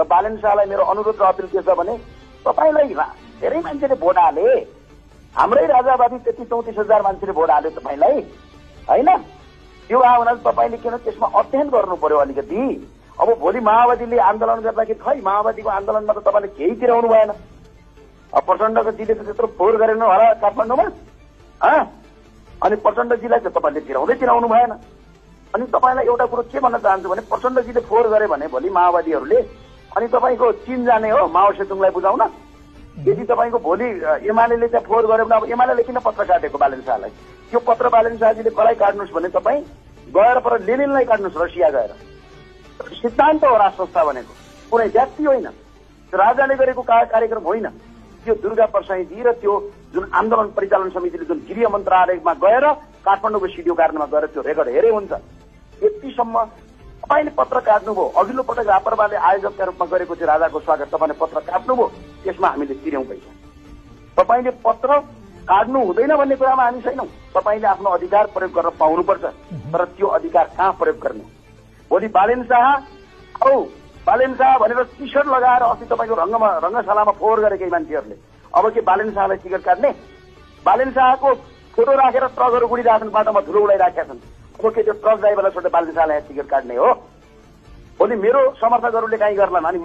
र बालेन शाहलाई मेरो अनुरोध र अपिल के छ भने तपाईलाई धेरै मान्छेले भोट हाले, हाम्रै राजावादी 33-34 मान्छेले भोट हाल्यो तपाईलाई हैन। त्यो भावना तपाईले किन त्यसमा अध्ययन गर्नु पर्यो अलिकति। अब भोलि माओवादीले आन्दोलन गर्दाखेरि खै माओवादीको आन्दोलनमा त तपाईले केही तिराउनु भएन। प्रचण्डजीले त त्यत्रो फोहोर गरेन होला काठमाडौँमा, अनि प्रचण्डजीलाई त तपाईँले तिराउनु भएन। अनि तपाईँलाई एउटा कुरो के भन्न चाहन्छु भने प्रचण्डजीले फोहोर गरे भने भोलि माओवादीहरूले अनि तपाईँको चीन जाने हो माओ सेतुङलाई बुझाउन। यदि तपाईँको भोलि एमाले त्यहाँ फोहोर गर्यो भने अब एमाले किन पत्र काटेको बालेन शाहलाई, त्यो पत्र बालेन शाहजीले कसलाई काट्नुहोस् भने तपाईँ गएर पर लेनिनलाई काट्नुहोस् रसिया गएर। सिद्धान्त हो राष्ट्र संस्था भनेको, कुनै व्यक्ति होइन, राजाले गरेको कार्यक्रम होइन। त्यो दुर्गा प्रसाईजी र त्यो जुन आन्दोलन परिचालन समितिले जुन गृह मन्त्रालयमा गएर काठमाडौँको सिडिओ कार्यालयमा गएर त्यो रेकर्ड हेरे हुन्छ। यतिसम्म तपाईँले पत्र काट्नुभयो, अघिल्लो पटक रापरवाले आयोजकका रूपमा गरेको थियो राजाको स्वागत, तपाईँले पत्र काट्नुभयो, त्यसमा हामीले तिर्यौं पैसा। तपाईँले पत्र काट्नु हुँदैन भन्ने कुरामा हामी छैनौं। तपाईँले आफ्नो अधिकार प्रयोग गर्न पाउनुपर्छ, तर त्यो अधिकार कहाँ प्रयोग गर्ने। भोलि बालेन शाह भनेर टी सर्ट लगाएर अस्ति तपाईँको रंगशालामा फोहोर गरे केही मान्छेहरूले, अब के बालेन शाहलाई टिकट काट्ने? बालेन शाहको फोटो राखेर ट्रकहरू गुडिरहेछन्, बाटोमा धुलो उडाइराखेका छन्। अब के त्यो ट्रक ड्राइभरलाई छोडेर बालेन शाहलाई टिकट काट्ने हो? भोलि मेरो समर्थकहरूले काहीँ गर्लान् अनि